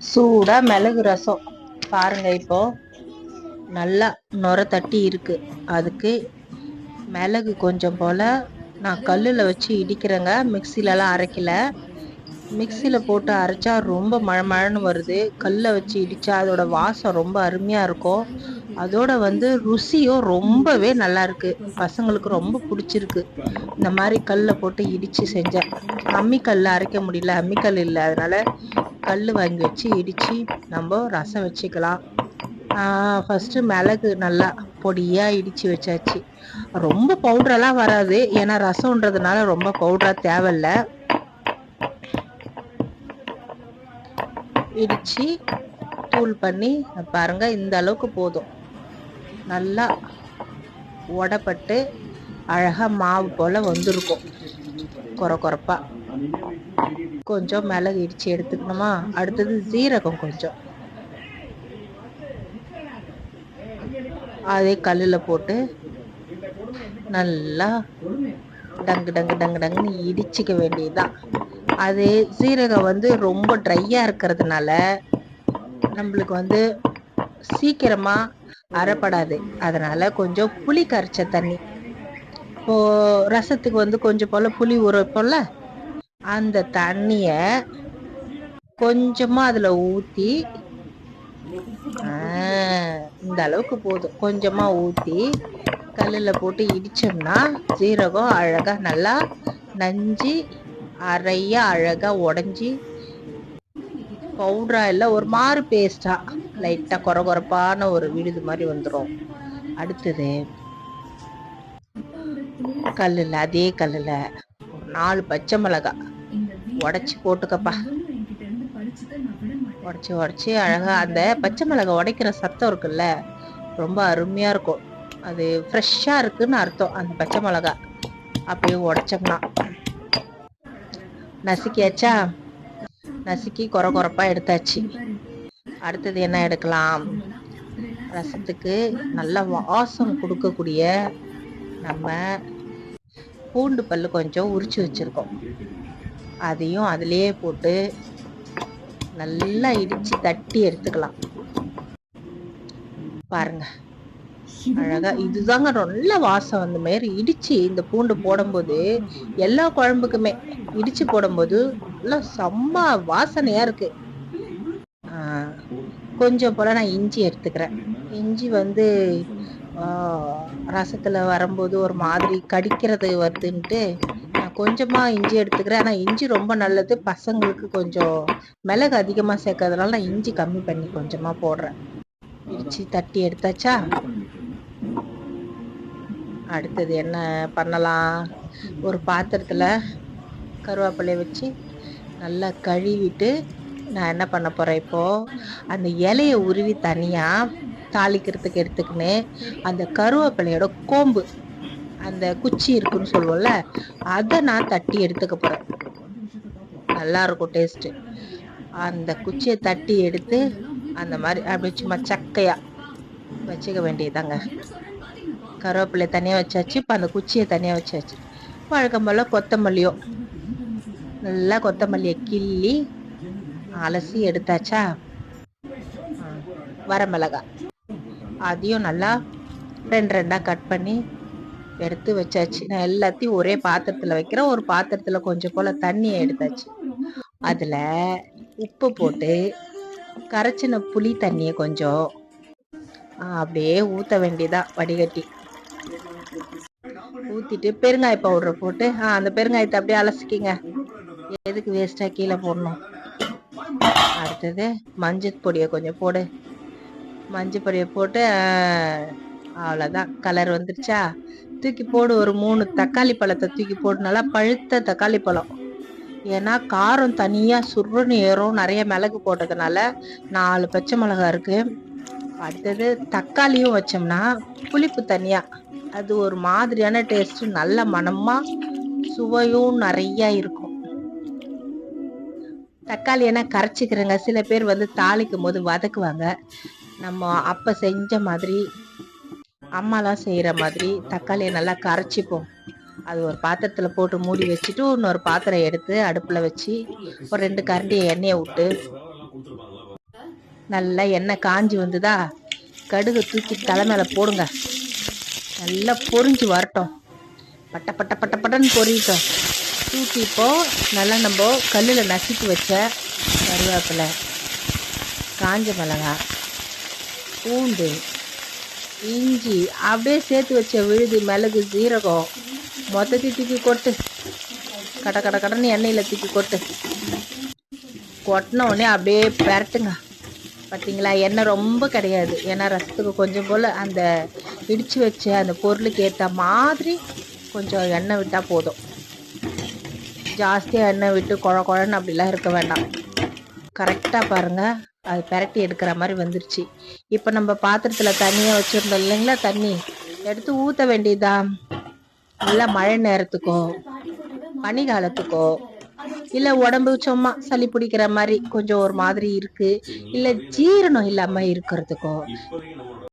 சூடா மிளகு ரசம் பாருங்க. இப்போ நல்லா நுர தட்டி இருக்கு. அதுக்கு மிளகு கொஞ்சம் போல நான் கல்லுல வச்சு இடிக்கிறேங்க. மிக்சிலலாம் அரைக்கல. மிக்சியில போட்டு அரைச்சா ரொம்ப மழமழன்னு வருது. கல்ல வச்சு இடிச்சா அதோட வாசம் ரொம்ப அருமையா இருக்கும். அதோட வந்து ருசியும் ரொம்பவே நல்லா இருக்கு. பசங்களுக்கு ரொம்ப பிடிச்சிருக்கு. இந்த மாதிரி கல்ல போட்டு இடிச்சு செஞ்சேன். அம்மிக்கல்ல அரைக்க முடியல, அம்மிக்கல் இல்லை, அதனால கல் வாங்கி வச்சு இடிச்சு நம்ம ரசம் வச்சுக்கலாம். ஃபர்ஸ்ட் மிளகு நல்லா பொடியா இடிச்சு வச்சாச்சு. ரொம்ப பவுடரெல்லாம் வராது, ஏன்னா ரசம்ன்றதுனால ரொம்ப பவுடரா தேவையில்ல. இடிச்சு தூள் பண்ணி பாருங்க, இந்த அளவுக்கு போதும். நல்லா உடப்பட்டு அழகா மாவு போல வந்திருக்கும், கொரப்பா. கொஞ்சம் மிளகு இடிச்சு எடுத்துக்கணுமா. அடுத்தது ஜீரகம் கொஞ்சம், அதே கல்லுல போட்டு நல்லா டங்கு டங்கு டங்கு டங்குன்னு இடிச்சுக்க வேண்டியதுதான். அது சீரகம் வந்து ரொம்ப ட்ரையா இருக்கிறதுனால நம்மளுக்கு வந்து சீக்கிரமா அரைப்படாது. அதனால கொஞ்சம் புளி கரைச்ச தண்ணி, இப்போ ரசத்துக்கு வந்து கொஞ்சம் போல புளி ஊற வைப்போம்ல, அந்த தண்ணிய கொஞ்சமா அதுல ஊத்தி, இந்த அளவுக்கு போதும், கொஞ்சமா ஊத்தி கல்லுல போட்டு இடிச்சோம்னா சீரகம் அழகா நல்லா நஞ்சு அரையா அழகா உடைஞ்சி பவுடரா இல்ல, ஒரு மாறு பேஸ்டா லைட்டா கொரப்பான ஒரு விழுது மாதிரி வந்துடும். அடுத்தது கல்லுல, அதே கல்லுல ஒரு 4 பச்சை மிளகாய் உடைச்சு போட்டுக்கப்பா. உடைச்சு அழகா அந்த பச்சை மிளகாய் உடைக்கிற சத்தம் இருக்குல்ல, ரொம்ப அருமையா இருக்கும். அது ஃப்ரெஷ்ஷா இருக்குன்னு அர்த்தம். அந்த பச்சை மிளகாய் அப்படியே உடைச்சோம்னா, நசுக்கியாச்சா, நசுக்கி கொரப்பா எடுத்தாச்சு. அடுத்தது என்ன எடுக்கலாம்? ரசத்துக்கு நல்ல வாசம் கொடுக்கக்கூடிய நம்ம பூண்டு பல்லு கொஞ்சம் உரிச்சு வச்சிருக்கோம், அதையும் அதுலயே போட்டு நல்லா இடிச்சு தட்டி எடுத்துக்கலாம். பாருங்க அழகா, இதுதாங்க நல்ல வாசம். அந்த மாதிரி இடிச்சு இந்த பூண்டு போடும்போது எல்லா குழம்புக்குமே இடிச்சு போடும்போது நல்லா செம்ம வாசனையா இருக்கு. கொஞ்சம் போல நான் இஞ்சி எடுத்துக்கிறேன். இஞ்சி வந்து ரசத்துல வரும்போது ஒரு மாதிரி கடிக்கிறது வருதுன்ட்டு நான் கொஞ்சமா இஞ்சி எடுத்துக்கிறேன். ஆனா இஞ்சி ரொம்ப நல்லது பசங்களுக்கு. கொஞ்சம் மிளகு அதிகமா சேர்க்கறதுனால நான் இஞ்சி கம்மி பண்ணி கொஞ்சமா போடுறேன். இடிச்சு தட்டி எடுத்தாச்சா. அடுத்தது என்ன பண்ணலாம்? ஒரு பாத்திரத்துல கருவேப்பிலைய வச்சு நல்லா கழுவிட்டு நான் என்ன பண்ண போறேன், இப்போ அந்த இலைய உருவி தனியா தாளிக்கிறதுக்கு எடுத்துக்கின்னு அந்த கருவேப்பிலையோட கோம்பு, அந்த குச்சி இருக்குன்னு சொல்லுவோம்ல, அதை நான் தட்டி எடுத்துக்க போறேன். நல்லா இருக்கும் டேஸ்ட். அந்த குச்சியை தட்டி எடுத்து அந்த மாதிரி அப்படி சும்மா சக்கையா வச்சுக்க வேண்டியதாங்க. கருவேப்பிலை தனியா வச்சாச்சு, இப்போ அந்த குச்சியை தனியா வச்சாச்சு. வழக்கம் போல கொத்தமல்லியும் நல்லா கொத்தமல்லியை கிள்ளி அலசி எடுத்தாச்சா. வரமிளகாய் அதையும் நல்லா 2 கட் பண்ணி எடுத்து வச்சாச்சு. நான் எல்லாத்தையும் ஒரே பாத்திரத்துல வைக்கிறேன். ஒரு பாத்திரத்துல கொஞ்சம் போல தண்ணியை எடுத்தாச்சு. அதுல உப்பு போட்டு கரைச்சின புளி தண்ணிய கொஞ்சம் அப்படியே ஊத்த வேண்டியதா, வடிகட்டி ஊத்திட்டு பெருங்காய பவுடர் போட்டு அந்த பெருங்காயத்தை அப்படியே அலசிக்கிங்க, எதுக்கு வேஸ்டா கீழே போடணும். அடுத்தது மஞ்சள் பொடியை கொஞ்சம் போடு. மஞ்சள் பொடியை போட்டு அவ்வளோதான், கலர் வந்துருச்சா. தூக்கி போடு. ஒரு 3 தக்காளி பழத்தை தூக்கி போடு, நல்லா பழுத்த தக்காளி பழம். ஏன்னா காரம் தனியா சுருன்னு ஏறும், நிறைய மிளகு போட்டதுனால. 4 பச்சை மிளகாய் இருக்கு. அடுத்தது தக்காளியும் வச்சோம்னா புளிப்பு தனியா, அது ஒரு மாதிரியான டேஸ்ட், நல்ல மனமா சுவையும் நிறைய இருக்கும். தக்காளி என்ன கரைச்சிக்கிறேங்க. சில பேர் வந்து தாளிக்கும் போது வதக்குவாங்க. நம்ம அப்ப செஞ்ச மாதிரி, அம்மாலாம் செய்யற மாதிரி தக்காளியை நல்லா கரைச்சிப்போம். அது ஒரு பாத்திரத்துல போட்டு மூடி வச்சுட்டு இன்னொரு பாத்திரம் எடுத்து அடுப்புல வச்சு ஒரு 2 கரண்டி எண்ணெயை விட்டு நல்லா எண்ணெய் காஞ்சி வந்துதா, கடுகு தூக்கி தலை மேல போடுங்க. நல்லா பொரிஞ்சு வரட்டும், பட்ட பட்ட பட்ட பட்டன்னு பொரியட்டும். தூக்கி இப்போ நல்லா நம்ம கல்லில் நசுக்கி வச்ச கருவேப்பிலை, காஞ்ச மிளகாய், பூண்டு, இஞ்சி அப்படியே சேர்த்து வச்ச விழுது, மிளகு, சீரகம் மொத்தத்தையும் தூக்கி கொட்டு. கட கட கடன்னு எண்ணெயில் தூக்கி கொட்டு. கொட்டின உடனே அப்படியே பெரட்டுங்க. பார்த்தீங்களா, எண்ணெய் ரொம்ப கிடையாது, ஏன்னா ரசத்துக்கு கொஞ்சம் போல் அந்த இடித்து வச்ச அந்த பொருளுக்கு ஏற்ற மாதிரி கொஞ்சம் எண்ணெய் விட்டால் போதும். ஜாஸ்தியாக எண்ணெய் விட்டு குழ குழன்னு அப்படிலாம் இருக்க வேண்டாம். கரெக்டாக பாருங்கள், அது பெரட்டி எடுக்கிற மாதிரி வந்துருச்சு. இப்போ நம்ம பாத்திரத்தில் தண்ணியாக வச்சுருந்தோம் இல்லைங்களா, தண்ணி எடுத்து ஊற்ற வேண்டியதா. நல்லா மழை நேரத்துக்கோ பனி காலத்துக்கோ இல்லை உடம்பு சும்மா சளி பிடிக்கிற மாதிரி கொஞ்சம் ஒரு மாதிரி இருக்கு, இல்லை ஜீரணம் இல்லாமல் இருக்கிறதுக்கோ